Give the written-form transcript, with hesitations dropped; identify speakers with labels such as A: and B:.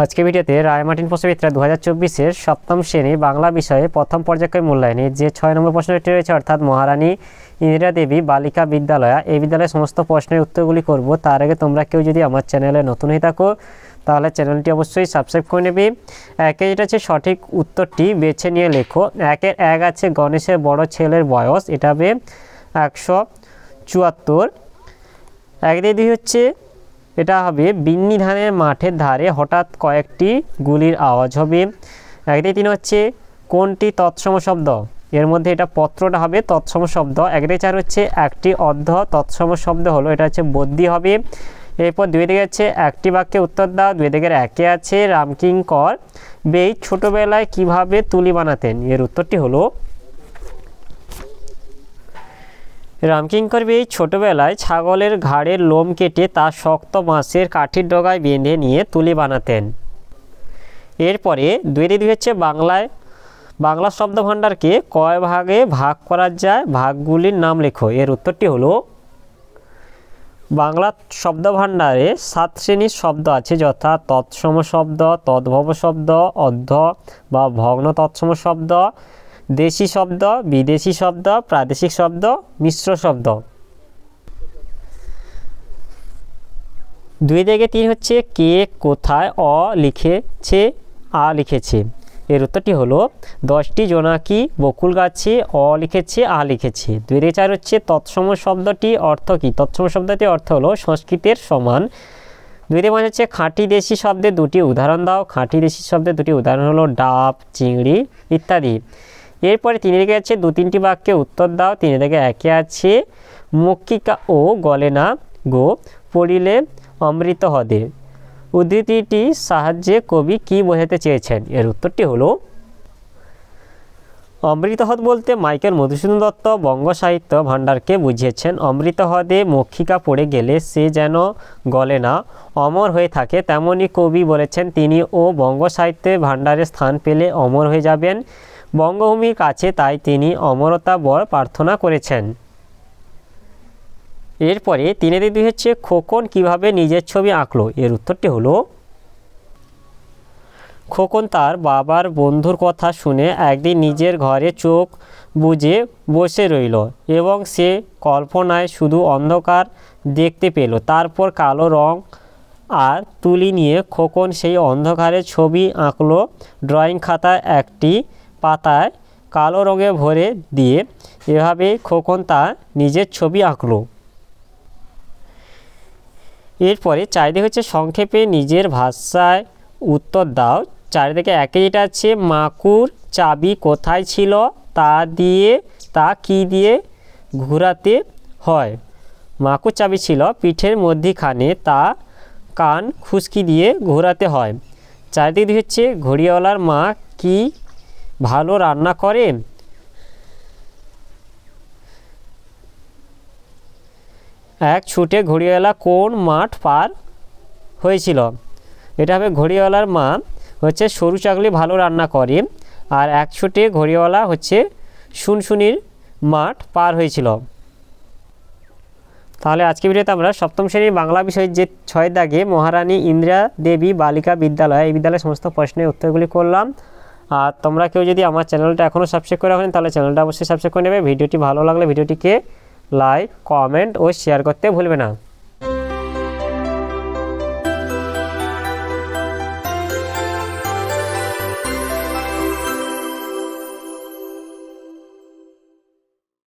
A: আজকে ভিডিওতে রায়মার্টিন প্রশ্নবিদ্যা 2024-এর সপ্তম শ্রেণী বাংলা বিষয়ে প্রথম পর্যায়ক্রমিক মূল্যায়নে যে 6 নম্বর প্রশ্নটি রয়েছে অর্থাৎ মহারানী ইন্দিরা দেবী বালিকা বিদ্যালয় এই বিদ্যালয়ের সমস্ত প্রশ্নের উত্তরগুলি করব। তার আগে তোমরা কেউ যদি আমার চ্যানেলে নতুন হয়ে থাকো তাহলে চ্যানেলটি অবশ্যই সাবস্ক্রাইব করে নেবে। একে যেটা আছে সঠিক উত্তরটি বেছে নিয়ে লেখো। একের এক আছে গণেশের বড় ছেলের বয়স, এটা হবে 174। এক দিয়ে দুই হচ্ছে এটা হবে বিন্নি ধানের মাঠের ধারে হঠাৎ কয়েকটি গুলির আওয়াজ হবে। এক দিয়ে তিন হচ্ছে কোনটি তৎসম শব্দ, এর মধ্যে এটা পত্রটা হবে তৎসম শব্দ। এক দিয়ে চার হচ্ছে একটি অর্ধ তৎসম শব্দ হলো, এটা হচ্ছে বদ্যি হবে। এরপর দুই দিকে আছে একটি বাক্যে উত্তর দাও, দুই দিকের একে আছে রামকিঙ্কর বেই ছোটবেলায় কিভাবে তুলি বানাতেন, এর উত্তরটি হলো রামকিঙ্কর বেই ছোটবেলায় ছাগলের ঘাড়ের লোম কেটে তা শক্ত বাঁশের কাঠির ডগায় বেঁধে নিয়ে তুলি বানাতেন। এরপরে দুই দুই হচ্ছে বাংলা শব্দ ভাণ্ডারকে কয় ভাগে ভাগ করা যায়, ভাগগুলির নাম লেখো, এর উত্তরটি হলো বাংলা শব্দ ভাণ্ডারে 7 শ্রেণীর শব্দ আছে, যথা তৎসম শব্দ, তদ্ভব শব্দ, অর্ধ বা ভগ্ন তৎসম শব্দ, দেশি শব্দ, বিদেশি শব্দ, প্রাদেশিক শব্দ, মিশ্র শব্দ। দুই থেকে তিন হচ্ছে কে কোথায় অ লিখেছে আ লিখেছে, এর উত্তরটি হলো 10টি জোনাকি বকুল গাছে অ লিখেছে আ লিখেছে। দুই থেকে চার হচ্ছে তৎসম শব্দটি অর্থ কী, তৎসম শব্দটির অর্থ হলো সংস্কৃতের সমান। দুই থেকে পাঁচ হচ্ছে খাঁটি দেশি শব্দের দুটি উদাহরণ দাও, খাঁটি দেশি শব্দের দুটি উদাহরণ হলো ডাব, চিংড়ি ইত্যাদি। এরপরে তিন থেকে আছে দু তিনটি বাক্যে উত্তর দাও, তিন থেকে একে আছে মক্ষিকা ও গলে না গো পড়িলে অমৃত হদে, উদ্ধৃতিটির সাহায্যে কবি কি বোঝাতে চেয়েছেন, এর উত্তরটি হলো অমৃতহ্রদ বলতে মাইকেল মধুসূদন দত্ত বঙ্গ সাহিত্য ভাণ্ডারকে বুঝিয়েছেন। অমৃত হ্রদে মক্ষিকা পড়ে গেলে সে যেন গলে না অমর হয়ে থাকে, তেমনি কবি বলেছেন তিনি ও বঙ্গ সাহিত্যে ভাণ্ডারে স্থান পেলে অমর হয়ে যাবেন বঙ্গভূমির কাছে, তাই তিনি অমরতা বর প্রার্থনা করেছেন। এরপরে তিনে দুই হচ্ছে খোকন কিভাবে নিজের ছবি আঁকলো, এর উত্তরটি হলো খোকন তার বাবার বন্ধুর কথা শুনে একদিন নিজের ঘরে চোখ বুজে বসে রইল এবং সে কল্পনায় শুধু অন্ধকার দেখতে পেল। তারপর কালো রং আর তুলি নিয়ে খোকন সেই অন্ধকারে ছবি আঁকলো। ড্রয়িং খাতায় একটি পাতায় কালো রঙে ভরে দিয়ে এভাবে খোকন তার নিজের ছবি আঁকলো। এরপরে চারিদিকে হচ্ছে সংক্ষেপে নিজের ভাষায় উত্তর দাও। চারিদিকে একে যেটা আছে মাকুর চাবি কোথায় ছিল, তা কি দিয়ে ঘোরাতে হয়, মাকুর চাবি ছিল পিঠের মধ্যিখানে, তা কান খুশকি দিয়ে ঘোরাতে হয়। চারিদিকে হচ্ছে ঘড়িওয়ালার মা কি ভালো রান্না করে, এক ছুটে ঘড়িওয়ালা কোন মাঠ পার হয়েছিল, এটা হবে ঘড়িওয়ালার মা হচ্ছে সরু চাকলি ভালো রান্না করে, আর এক ছুটে ঘড়িওয়ালা হচ্ছে শুনশুনির মাঠ পার হয়েছিল। তাহলে আজকে ভিডিওতে আমরা সপ্তম শ্রেণীর বাংলা বিষয়ের যে 6 দাগে মহারানী ইন্দিরা দেবী বালিকা বিদ্যালয় এই বিদ্যালয়ের সমস্ত প্রশ্নের উত্তরগুলি করলাম। আর তোমরা কেউ যদি আমার চ্যানেলটা এখনও সাবস্ক্রাইব করে রাখেন তাহলে চ্যানেলটা অবশ্যই সাবস্ক্রাইব করে নেবে। ভিডিওটি ভালো লাগলে ভিডিওটিকে লাইক, কমেন্ট ও শেয়ার করতে ভুলবে না।